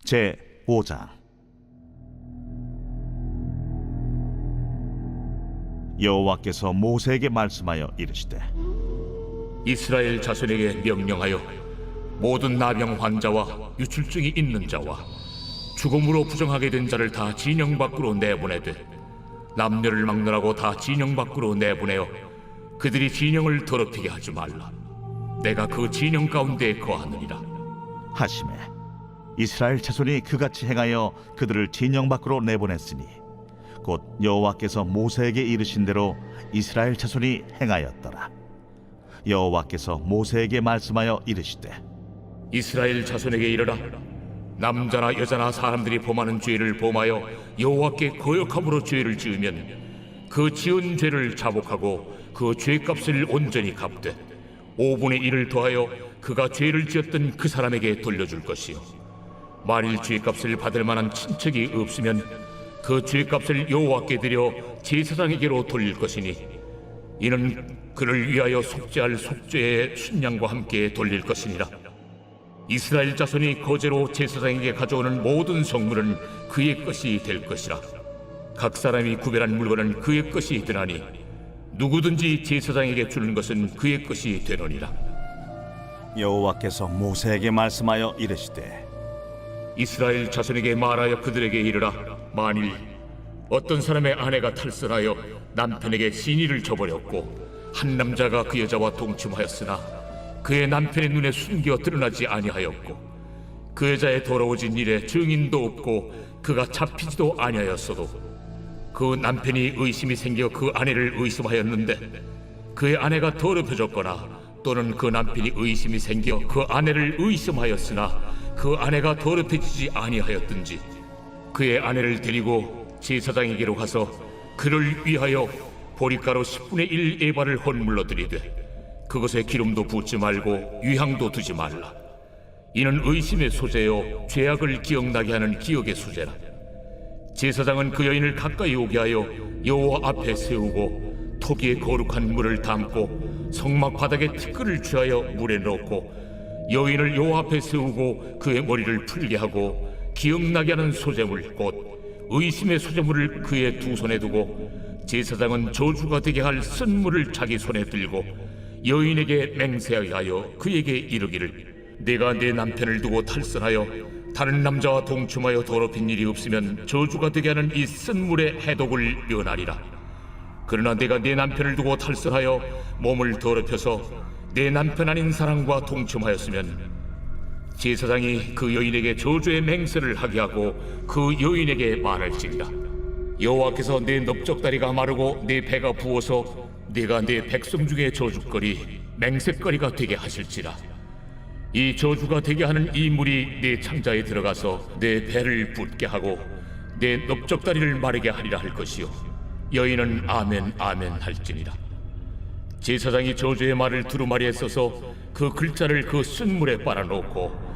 제 5장. 여호와께서 모세에게 말씀하여 이르시되, 이스라엘 자손에게 명령하여 모든 나병 환자와 유출증이 있는 자와 죽음으로 부정하게 된 자를 다 진영 밖으로 내보내되 남녀를 막론하고 다 진영 밖으로 내보내어 그들이 진영을 더럽히게 하지 말라. 내가 그 진영 가운데 거하느니라 하시매 이스라엘 자손이 그같이 행하여 그들을 진영 밖으로 내보냈으니 곧 여호와께서 모세에게 이르신 대로 이스라엘 자손이 행하였더라. 여호와께서 모세에게 말씀하여 이르시되, 이스라엘 자손에게 이르라. 남자나 여자나 사람들이 범하는 죄를 범하여 여호와께 거역함으로 죄를 지으면 그 지은 죄를 자복하고 그 죄값을 온전히 갚되 5분의 1을 더하여 그가 죄를 지었던 그 사람에게 돌려줄 것이요, 만일 죄값을 받을 만한 친척이 없으면 그 죄값을 여호와께 드려 제사장에게로 돌릴 것이니 이는 그를 위하여 속죄할 속죄의 순양과 함께 돌릴 것이니라. 이스라엘 자손이 거제로 제사장에게 가져오는 모든 성물은 그의 것이 될 것이라. 각 사람이 구별한 물건은 그의 것이 되나니 누구든지 제사장에게 주는 것은 그의 것이 되느니라. 여호와께서 모세에게 말씀하여 이르시되, 이스라엘 자손에게 말하여 그들에게 이르라. 만일 어떤 사람의 아내가 탈선하여 남편에게 시니를 저버렸고 한 남자가 그 여자와 동침하였으나 그의 남편의 눈에 숨겨 드러나지 아니하였고 그 여자의 더러워진 일에 증인도 없고 그가 잡히지도 아니하였어도 그 남편이 의심이 생겨 그 아내를 의심하였는데 그의 아내가 더럽혀졌거나 또는 그 남편이 의심이 생겨 그 아내를 의심하였으나 그 아내가 더럽혀지지 아니하였든지 그의 아내를 데리고 제사장에게로 가서 그를 위하여 보리가루 10분의 1 에바를 헌물로 드리되 그것에 기름도 붓지 말고 유향도 두지 말라. 이는 의심의 소재요 죄악을 기억나게 하는 기억의 소재라. 제사장은 그 여인을 가까이 오게 하여 여호와 앞에 세우고 토기에 거룩한 물을 담고 성막 바닥에 티끌을 취하여 물에 넣고 여인을 여호와 앞에 세우고 그의 머리를 풀게 하고 기억나게 하는 소재물 곧 의심의 소재물을 그의 두 손에 두고 제사장은 저주가 되게 할 쓴물을 자기 손에 들고 여인에게 맹세하여 그에게 이르기를, 내가 내 남편을 두고 탈선하여 다른 남자와 동침하여 더럽힌 일이 없으면 저주가 되게 하는 이 쓴물의 해독을 면하리라. 그러나 내가 내 남편을 두고 탈선하여 몸을 더럽혀서 내 남편 아닌 사람과 동침하였으면 제사장이 그 여인에게 저주의 맹세를 하게 하고 그 여인에게 말할지니라. 여호와께서 내 넓적다리가 마르고 내 배가 부어서 네가 내 백성 중에 저주거리 맹세거리가 되게 하실지라. 이 저주가 되게 하는 이 물이 내 창자에 들어가서 내 배를 붓게 하고 내 넓적다리를 마르게 하리라 할 것이요, 여인은 아멘 아멘 할지니라. 제사장이 저주의 말을 두루마리에 써서 그 글자를 그 쓴물에 빨아놓고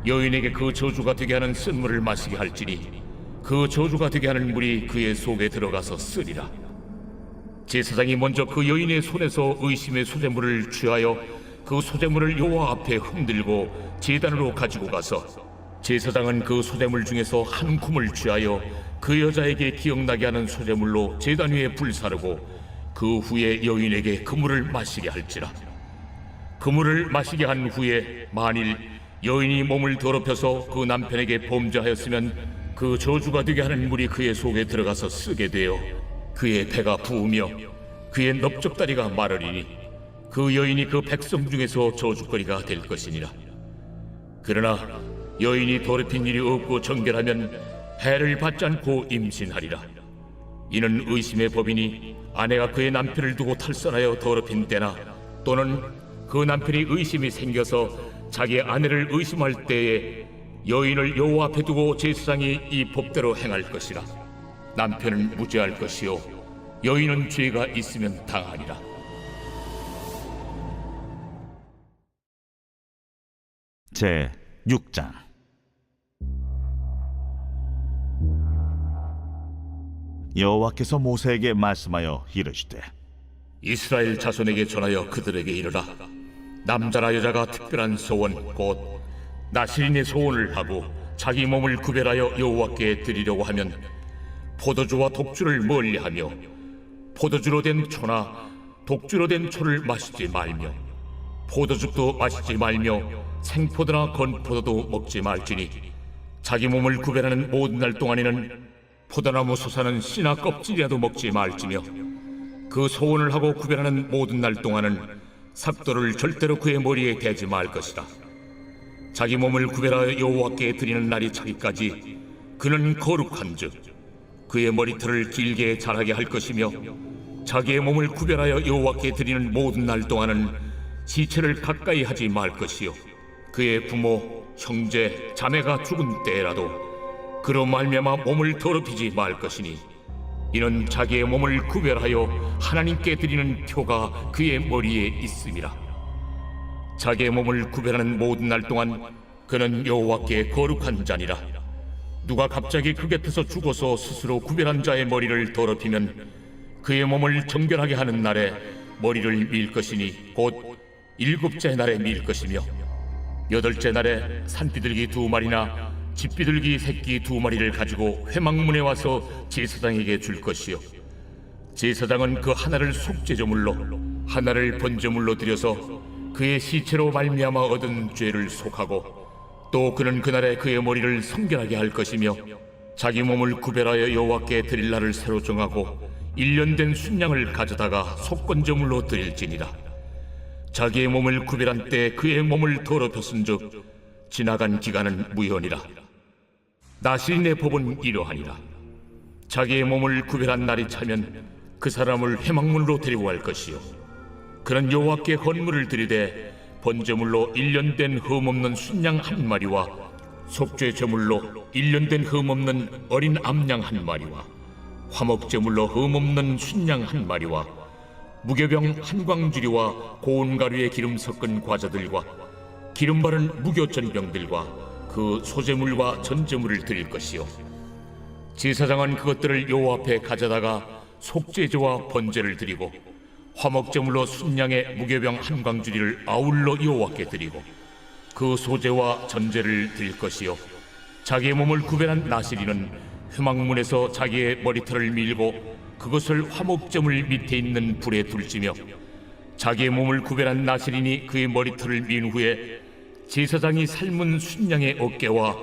여인에게 그 저주가 되게 하는 쓴물을 마시게 할지니 그 저주가 되게 하는 물이 그의 속에 들어가서 쓰리라. 제사장이 먼저 그 여인의 손에서 의심의 소재물을 취하여 그 소재물을 여호와 앞에 흔들고 제단으로 가지고 가서 제사장은 그 소재물 중에서 한 쿰을 취하여 그 여자에게 기억나게 하는 소재물로 제단 위에 불사르고 그 후에 여인에게 그 물을 마시게 할지라. 그 물을 마시게 한 후에 만일 여인이 몸을 더럽혀서 그 남편에게 범죄하였으면 그 저주가 되게 하는 물이 그의 속에 들어가서 쓰게 되어 그의 배가 부으며 그의 넓적다리가 마르리니 그 여인이 그 백성 중에서 저주거리가 될 것이니라. 그러나 여인이 더럽힌 일이 없고 정결하면 해를 받지 않고 임신하리라. 이는 의심의 법이니 아내가 그의 남편을 두고 탈선하여 더럽힌 때나 또는 그 남편이 의심이 생겨서 자기 아내를 의심할 때에 여인을 여호와 앞에 두고 제사장이 이 법대로 행할 것이라. 남편은 무죄할 것이요 여인은 죄가 있으면 당하리라. 제 6장. 여호와께서 모세에게 말씀하여 이르시되, 이스라엘 자손에게 전하여 그들에게 이르라. 남자나 여자가 특별한 소원 곧 나시린의 소원을 하고 자기 몸을 구별하여 여호와께 드리려고 하면 포도주와 독주를 멀리하며 포도주로 된 초나 독주로 된 초를 마시지 말며 포도죽도 마시지 말며 생포도나 건포도도 먹지 말지니 자기 몸을 구별하는 모든 날 동안에는 포도나무 솟아는 씨나 껍질이라도 먹지 말지며 그 소원을 하고 구별하는 모든 날 동안은 삭도를 절대로 그의 머리에 대지 말 것이라. 자기 몸을 구별하여 여호와께 드리는 날이 차기까지 그는 거룩한즉 그의 머리털을 길게 자라게 할 것이며 자기의 몸을 구별하여 여호와께 드리는 모든 날 동안은 시체를 가까이 하지 말 것이요 그의 부모, 형제, 자매가 죽은 때라도 그로 말미암아 몸을 더럽히지 말 것이니 이는 자기의 몸을 구별하여 하나님께 드리는 표가 그의 머리에 있음이라. 자기의 몸을 구별하는 모든 날 동안 그는 여호와께 거룩한 자니라. 누가 갑자기 그 곁에서 죽어서 스스로 구별한 자의 머리를 더럽히면 그의 몸을 정결하게 하는 날에 머리를 밀 것이니 곧 7째 날에 밀 것이며 8째 날에 산비둘기 2마리나 집비둘기 새끼 2마리를 가지고 회막문에 와서 제사장에게 줄 것이요 제사장은 그 하나를 속죄제물로 하나를 번제물로 드려서 그의 시체로 말미암아 얻은 죄를 속하고 또 그는 그날에 그의 머리를 성결하게 할 것이며 자기 몸을 구별하여 여호와께 드릴 날을 새로 정하고 1년 된 순양을 가져다가 속건제물로 드릴지니라. 자기의 몸을 구별한 때 그의 몸을 더럽혔은즉 지나간 기간은 무효니라. 나시린의 법은 이러하니라. 자기의 몸을 구별한 날이 차면 그 사람을 회막문으로 데리고 갈 것이요 그는 여호와께 헌물을 드리되 번제물로 1년 된 흠없는 순양 1마리와 속죄 제물로 1년 된 흠없는 어린 암양 1마리와 화목제물로 흠없는 순양 1마리와 무교병 1광주리와 고운 가루에 기름 섞은 과자들과 기름 바른 무교전병들과 그 소제물과 전제물을 드릴 것이요 제사장은 그것들을 여호와 앞에 가져다가 속죄제와 번제를 드리고 화목제물로 순양의 무교병 1광주리를 아울러 여호와께 드리고 그 소제와 전제를 드릴 것이요 자기의 몸을 구별한 나시리는 회막문에서 자기의 머리털을 밀고 그것을 화목제물 밑에 있는 불에 둘지며 자기의 몸을 구별한 나시린이 그의 머리털을 민 후에 제사장이 삶은 순양의 어깨와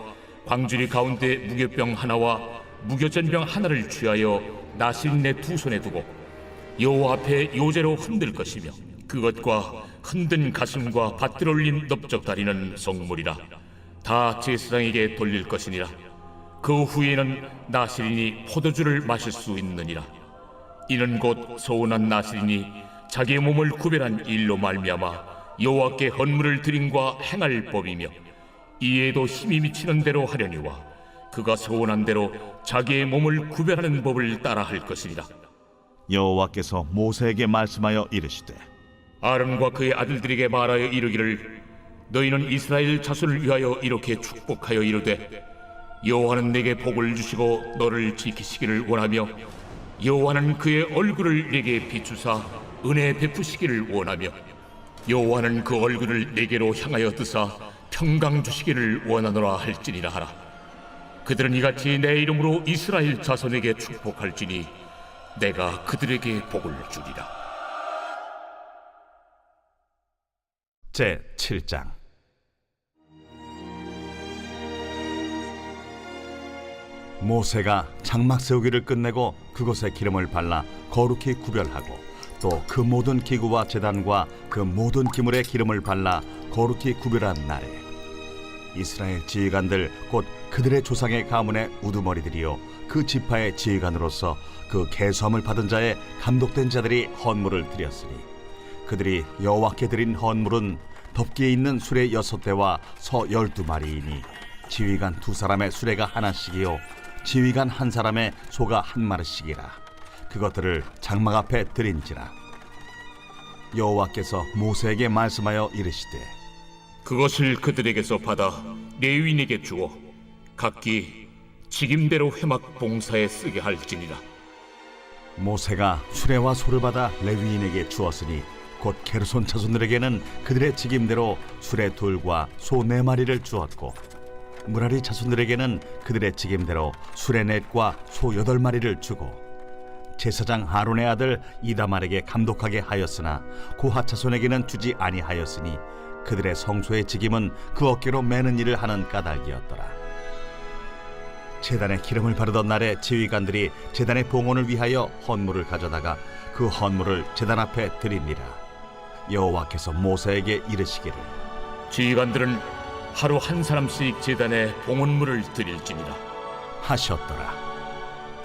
광주리 가운데 무교병 하나와 무교전병 하나를 취하여 나시린의 2손에 두고 여호와 앞에 요제로 흔들 것이며 그것과 흔든 가슴과 밭들 올린 넓적다리는 성물이라. 다 제사장에게 돌릴 것이니라. 그 후에는 나시린이 포도주를 마실 수 있느니라. 이는 곧 서운한 나시린이 자기의 몸을 구별한 일로 말미암아 여호와께 헌물을 드림과 행할 법이며 이에도 힘이 미치는 대로 하려니와 그가 서운한 대로 자기의 몸을 구별하는 법을 따라 할 것이니라. 여호와께서 모세에게 말씀하여 이르시되 아론과 그의 아들들에게 말하여 이르기를 너희는 이스라엘 자손을 위하여 이렇게 축복하여 이르되 여호와는 내게 복을 주시고 너를 지키시기를 원하며 여호와는 그의 얼굴을 내게 비추사 은혜 베푸시기를 원하며 여호와는 그 얼굴을 내게로 향하여 드사 평강 주시기를 원하노라 할지니라 하라. 그들은 이같이 내 이름으로 이스라엘 자손에게 축복할지니 내가 그들에게 복을 주리라. 제 7장. 모세가 장막 세우기를 끝내고 그곳에 기름을 발라 거룩히 구별하고 또 그 모든 기구와 제단과 그 모든 기물에 기름을 발라 거룩히 구별한 날에 이스라엘 지휘관들 곧 그들의 조상의 가문의 우두머리들이요 그 지파의 지휘관으로서 그 계수함을 받은 자의 감독된 자들이 헌물을 드렸으니 그들이 여호와께 드린 헌물은 덮기에 있는 수레 6대와 서 12마리이니 지휘관 2사람의 수레가 하나씩이요 지휘관 1사람의 소가 1마리씩이라. 그것들을 장막 앞에 드린지라. 여호와께서 모세에게 말씀하여 이르시되 그것을 그들에게서 받아 레위인에게 주어 각기 직임대로 회막 봉사에 쓰게 할지니라. 모세가 수레와 소를 받아 레위인에게 주었으니 곧 게르손 자손들에게는 그들의 직임대로 수레 2과 소 4마리를 주었고 무라리 자손들에게는 그들의 직임대로 수레넷과 소 8마리를 주고 제사장 아론의 아들 이다말에게 감독하게 하였으나 고핫 자손에게는 주지 아니하였으니 그들의 성소의 직임은 그 어깨로 매는 일을 하는 까닭이었더라. 제단에 기름을 바르던 날에 지휘관들이 제단의 봉헌을 위하여 헌물을 가져다가 그 헌물을 제단 앞에 드립니다. 여호와께서 모세에게 이르시기를 지휘관들은 하루 한 사람씩 제단에 봉헌물을 드릴지니라 하셨더라.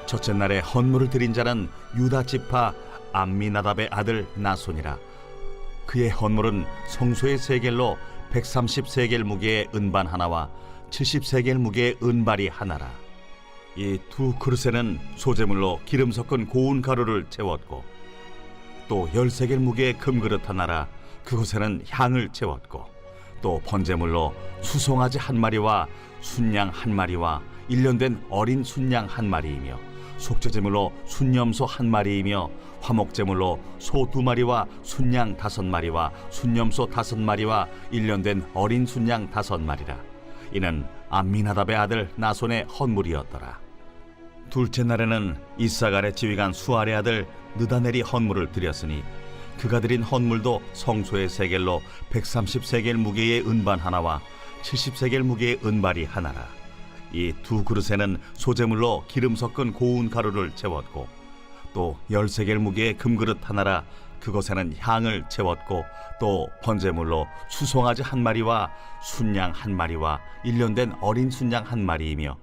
첫째 날에 헌물을 드린 자는 유다 지파 암미나답의 아들 나손이라. 그의 헌물은 성소의 세겔로 130세겔 무게의 은반 하나와 70세겔 무게의 은발이 하나라. 이 두 그릇에는 소재물로 기름 섞은 고운 가루를 채웠고 또 10세겔 무게의 금그릇 하나라. 그곳에는 향을 채웠고 또 번제물로 수송아지 한 마리와 순양 한 마리와 1년 된 어린 순양 한 마리이며 속죄제물로 순염소 한 마리이며 화목제물로 소 2마리와 순양 5마리와 순염소 5마리와 1년 된 어린 순양 5마리라. 이는 암미나답의 아들 나손의 헌물이었더라. 둘째 날에는 이사갈의 지휘관 수알의 아들 느다넬이 헌물을 드렸으니 그가 드린 헌물도 성소의 세겔로 130세겔 무게의 은반 하나와 70세겔 무게의 은발이 하나라. 이 두 그릇에는 소재물로 기름 섞은 고운 가루를 채웠고 또 10세겔 무게의 금그릇 하나라. 그곳에는 향을 채웠고 또 번제물로 수송아지 한 마리와 순양 한 마리와 1년 된 어린 순양 한 마리이며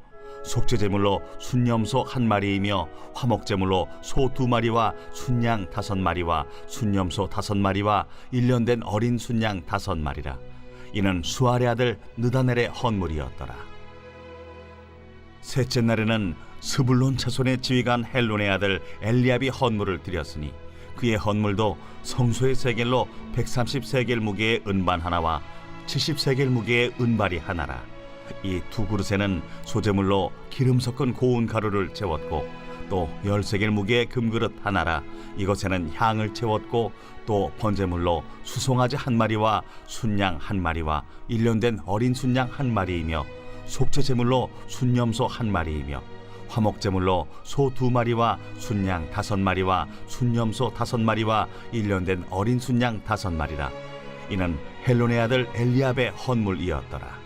속죄제물로 순염소 한 마리이며 화목제물로 소 2마리와 순양 5마리와 순염소 5마리와 1년 된 어린 순양 5마리라. 이는 수알의 아들 느다넬의 헌물이었더라. 셋째 날에는 스불론 자손의 지휘관 헬론의 아들 엘리압이 헌물을 드렸으니 그의 헌물도 성소의 세겔로 130세겔 무게의 은반 하나와 70세겔 무게의 은발이 하나라. 이 두 그릇에는 소재물로 기름 섞은 고운 가루를 채웠고 또 10세겔 무게의 금그릇 하나라. 이것에는 향을 채웠고 또 번제물로 수송아지 한 마리와 순양 한 마리와 1년 된 어린 순양 한 마리이며 속죄제물로 순염소 한 마리이며 화목제물로 소 2마리와 순양 5마리와 순염소 5마리와 1년 된 어린 순양 5마리라. 이는 헬론의 아들 엘리압의 헌물이었더라.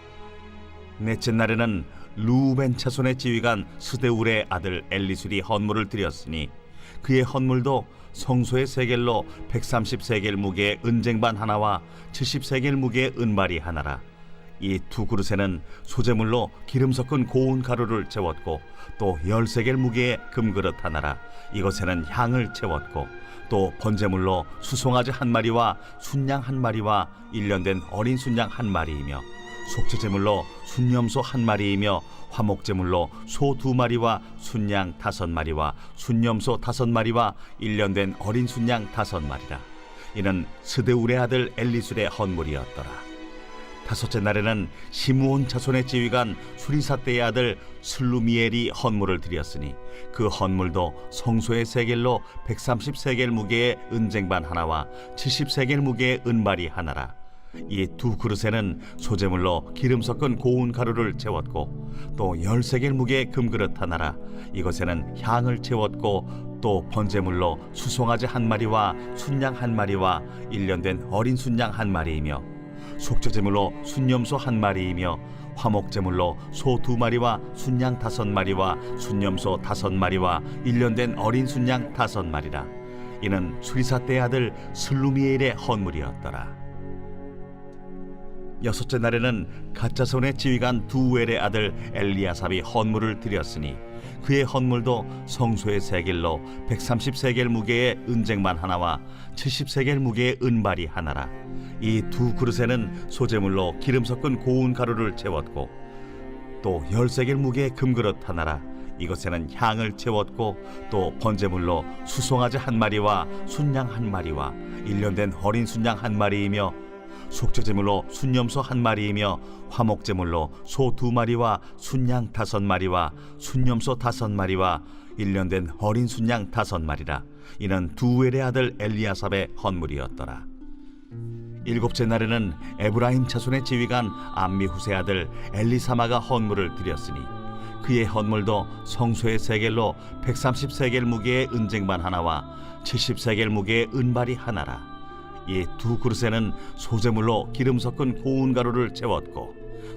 넷째 날에는 루벤 자손의 지휘관 스데울의 아들 엘리술이 헌물을 드렸으니 그의 헌물도 성소의 세겔로 130세겔 무게의 은쟁반 하나와 70세겔 무게의 은발이 하나라. 이 두 그릇에는 소재물로 기름 섞은 고운 가루를 채웠고 또 10세겔 무게의 금그릇 하나라. 이것에는 향을 채웠고 또 번제물로 수송아지 한 마리와 순양 한 마리와 1년 된 어린 순양 한 마리이며 속죄제물로 순염소 한 마리이며 화목제물로 소 2마리와 순양 5마리와 순염소 5마리와 1년 된 어린 순양 5마리라. 이는 스데울의 아들 엘리술의 헌물이었더라. 다섯째 날에는 시므온 자손의 지휘관 수리사떼의 아들 슬루미엘이 헌물을 드렸으니 그 헌물도 성소의 세겔로 130세겔 무게의 은쟁반 하나와 70세겔 무게의 은발이 하나라. 이 두 그릇에는 소재물로 기름 섞은 고운 가루를 채웠고 또 10세겔 무게의 금그릇 하나라. 이것에는 향을 채웠고 또 번제물로 수송아지 한 마리와 순양 한 마리와 1년 된 어린 순양 한 마리이며 속죄제물로 순염소 한 마리이며 화목제물로 소 2마리와 순양 5마리와 순염소 5마리와 1년 된 어린 순양 5마리라. 이는 수리사떼의 아들 슬루미엘의 헌물이었더라. 여섯째 날에는 갓자손의 지휘관 두엘의 아들 엘리아삽이 헌물을 드렸으니 그의 헌물도 성소의 세겔로 130세겔 무게의 은쟁반 하나와 70세겔 무게의 은발이 하나라. 이 두 그릇에는 소재물로 기름 섞은 고운 가루를 채웠고 또 10세겔 무게의 금그릇 하나라. 이것에는 향을 채웠고 또 번제물로 수송아지 한 마리와 순양 한 마리와 1년 된 어린 순양 한 마리이며 속죄제물로 순염소 한 마리이며 화목제물로 소 2마리와 순양 5마리와 순염소 5마리와 1년 된 어린 순양 5마리라. 이는 두엘의 아들 엘리아삽의 헌물이었더라. 일곱째 날에는 에브라임 자손의 지휘관 암미후세 아들 엘리사마가 헌물을 드렸으니 그의 헌물도 성소의 세겔로 130세겔 무게의 은쟁반 하나와 70세겔 무게의 은발이 하나라. 이 두 그릇에는 소재물로 기름 섞은 고운 가루를 채웠고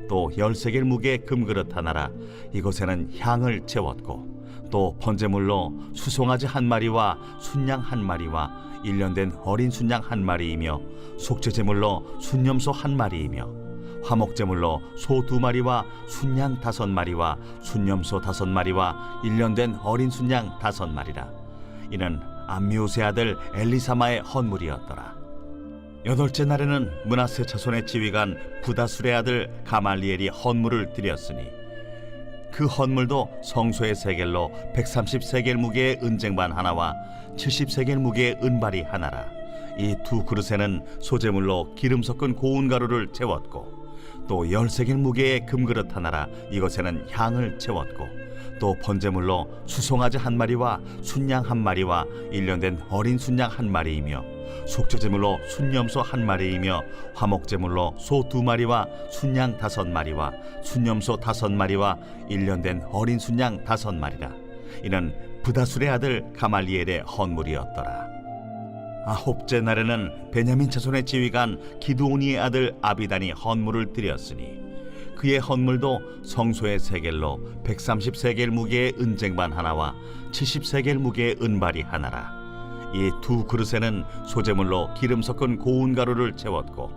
또 10세겔 무게의 금그릇 하나라. 이것에는 향을 채웠고 또 번제물로 수송아지 한 마리와 순양 한 마리와 일년된 어린 순양 한 마리이며 속죄제물로 순염소 한 마리이며 화목제물로 소 2마리와 순양 5마리와 순염소 5마리와 일년된 어린 순양 5마리라. 이는 암미우세 아들 엘리사마의 헌물이었더라. 여덟째 날에는 므낫세 자손의 지휘관 부다술의 아들 가말리엘이 헌물을 드렸으니 그 헌물도 성소의 세겔로 130세겔 무게의 은쟁반 하나와 70세겔 무게의 은발이 하나라. 이 두 그릇에는 소재물로 기름 섞은 고운 가루를 채웠고 또 10세겔 무게의 금그릇 하나라. 이것에는 향을 채웠고 또 번제물로 수송아지 한 마리와 순양 한 마리와 일년된 어린 순양 한 마리이며 속죄제물로 순염소 한 마리이며 화목제물로 소 2마리와 순양 5마리와 순염소 5마리와 일년된 어린 순양 5마리라. 이는 부다술의 아들 가말리엘의 헌물이었더라. 아홉째 날에는 베냐민 자손의 지휘관 기드오니의 아들 아비단이 헌물을 드렸으니 그의 헌물도 성소의 세겔로 130세겔 무게의 은쟁반 하나와 70세겔 무게의 은발이 하나라. 이 두 그릇에는 소재물로 기름 섞은 고운 가루를 채웠고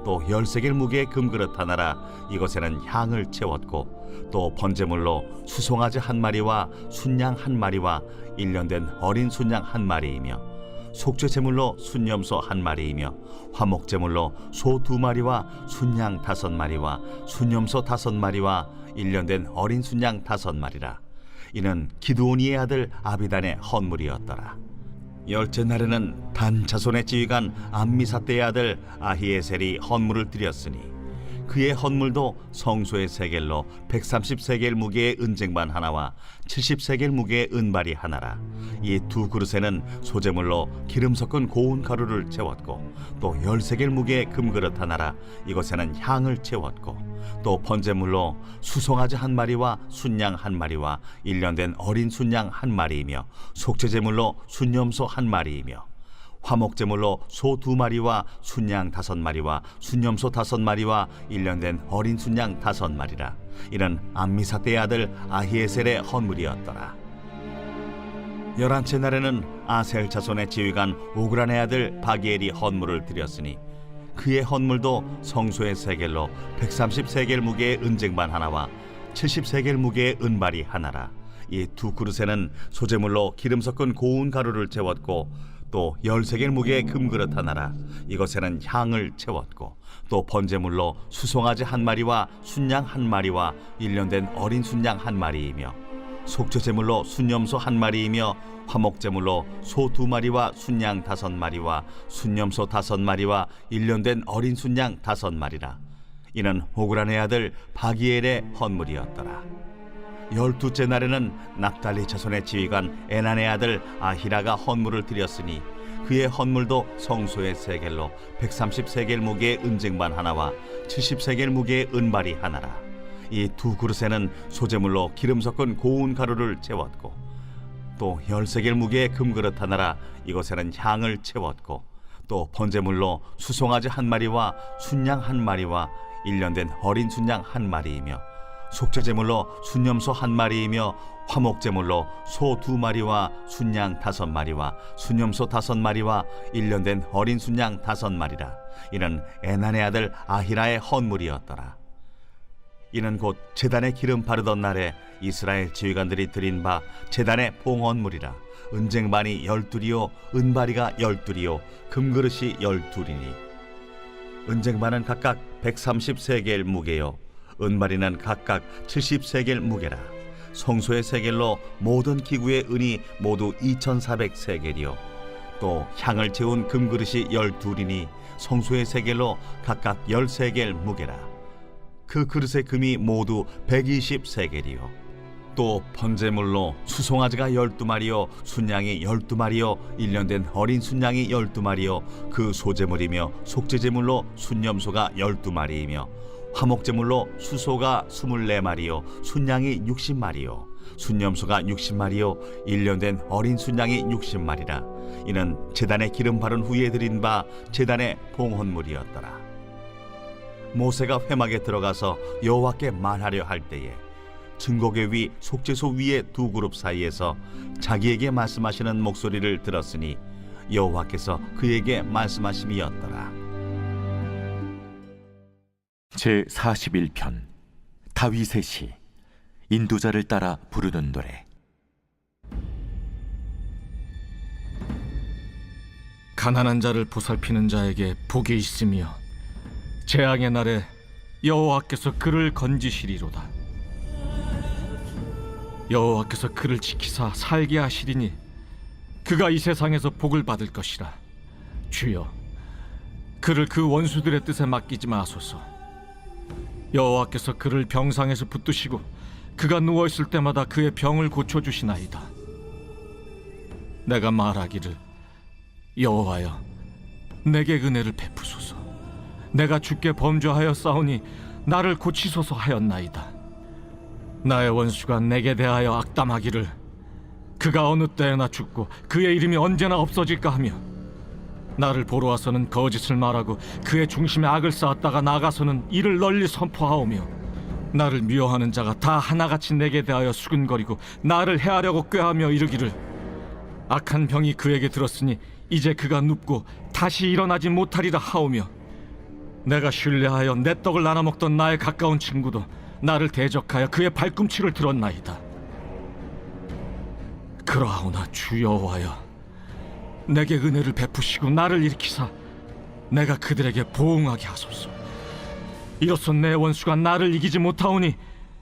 또 10세겔 무게의 금그릇 하나라. 이것에는 향을 채웠고 또 번제물로 수송아지 한 마리와 순양 한 마리와 일년된 어린 순양 한 마리이며 속죄제물로 순염소 한 마리이며 화목제물로 소 2마리와 순양 5마리와 순염소 5마리와 일년된 어린 순양 5마리라. 이는 기드오니의 아들 아비단의 헌물이었더라. 열째 날에는 단 자손의 지휘관 암미사대의 아들 아히에셀이 헌물을 드렸으니 그의 헌물도 성소의 세겔로 130세겔 무게의 은쟁반 하나와 70세겔 무게의 은발이 하나라. 이 두 그릇에는 소재물로 기름 섞은 고운 가루를 채웠고 또 10세겔 무게의 금그릇 하나라. 이것에는 향을 채웠고 또 번제물로 수송아지 한 마리와 순양 한 마리와 일년된 어린 순양 한 마리이며 속죄제물로 순염소 한 마리이며 화목제물로 소 2마리와 순양 5마리와 순염소 5마리와 일년된 어린 순양 5마리라. 이는 암미사대의 아들 아히에셀의 헌물이었더라. 11째 날에는 아셀 자손의 지휘관 오그란의 아들 바기엘이 헌물을 드렸으니 그의 헌물도 성소의 세겔로 130세겔 무게의 은쟁반 하나와 70세겔 무게의 은발이 하나라. 이 두 그릇에는 소재물로 기름 섞은 고운 가루를 채웠고 또 10세겔 무게의 금그릇 하나라. 이것에는 향을 채웠고 또 번제물로 수송아지 한 마리와 순양 한 마리와 일년된 어린 순양 한 마리이며 속죄제물로 순염소 한 마리이며 화목제물로 소 2마리와 순양 5마리와 순염소 5마리와 일년된 어린 순양 5마리라. 이는 오그란의 아들 바기엘의 헌물이었더라. 12째 날에는 납달리 자손의 지휘관 에난의 아들 아히라가 헌물을 드렸으니 그의 헌물도 성소의 세겔로 130세겔 무게의 은쟁반 하나와 70세겔 무게의 은발이 하나라. 이 두 그릇에는 소재물로 기름 섞은 고운 가루를 채웠고 또 10세겔 무게의 금그릇 하나라. 이것에는 향을 채웠고 또 번제물로 수송아지 한 마리와 순양 한 마리와 일년된 어린 순양 한 마리이며 속죄제물로 순염소 한 마리이며 화목제물로 소 2마리와 순양 5마리와 순염소 5마리와 일년된 어린 순양 5마리라. 이는 에난의 아들 아히라의 헌물이었더라. 이는 곧 제단에 기름 바르던 날에 이스라엘 지휘관들이 드린 바 제단의 봉헌물이라. 은쟁반이 12이요 은바리가 12이요 금그릇이 12이니 은쟁반은 각각 130세겔 무게요 은바리는 각각 70세겔 무게라. 성소의 세겔로 모든 기구의 은이 모두 2400세겔이요 또 향을 채운 금그릇이 12이니 성소의 세겔로 각각 10세겔 무게라. 그 그릇의 금이 모두 120세겔이요 또 번제물로 수송아지가 12마리요 순양이 12마리요 1년 된 어린 순양이 12마리요 그 소제물이며 속죄제물로 순염소가 12마리이며 화목제물로 수소가 24마리요 순양이 60마리요 순염소가 60마리요 1년 된 어린 순양이 60마리라 이는 제단에 기름 바른 후에 드린 바 제단의 봉헌물이었더라. 모세가 회막에 들어가서 여호와께 말하려 할 때에 증거궤 위 속죄소 위의 두 그룹 사이에서 자기에게 말씀하시는 목소리를 들었으니 여호와께서 그에게 말씀하심이었더라. 제 41편 다윗의 시 인도자를 따라 부르는 노래. 가난한 자를 보살피는 자에게 복이 있으며 재앙의 날에 여호와께서 그를 건지시리로다. 여호와께서 그를 지키사 살게 하시리니 그가 이 세상에서 복을 받을 것이라. 주여, 그를 그 원수들의 뜻에 맡기지 마소서. 여호와께서 그를 병상에서 붙드시고 그가 누워있을 때마다 그의 병을 고쳐주시나이다. 내가 말하기를 여호와여, 내게 은혜를 베푸소서. 내가 주께 범죄하여 싸우니 나를 고치소서 하였나이다. 나의 원수가 내게 대하여 악담하기를 그가 어느 때나 죽고 그의 이름이 언제나 없어질까 하며 나를 보러 와서는 거짓을 말하고 그의 중심에 악을 쌓았다가 나가서는 이를 널리 선포하오며 나를 미워하는 자가 다 하나같이 내게 대하여 수근거리고 나를 해하려고 꾀하며 이르기를 악한 병이 그에게 들었으니 이제 그가 눕고 다시 일어나지 못하리라 하오며 내가 신뢰하여 내 떡을 나눠 먹던 나의 가까운 친구도 나를 대적하여 그의 발꿈치를 들었나이다. 그러하오나 주 여호와여, 내게 은혜를 베푸시고 나를 일으키사 내가 그들에게 보응하게 하소서. 이로써 내 원수가 나를 이기지 못하오니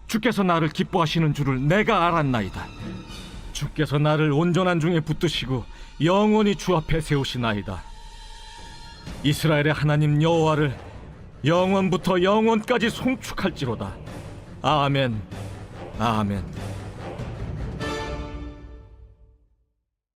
주께서 나를 기뻐하시는 줄을 내가 알았나이다. 주께서 나를 온전한 중에 붙드시고 영원히 주 앞에 세우시나이다. 이스라엘의 하나님 여호와를 영원부터 영원까지 송축할지로다. 아멘, 아멘.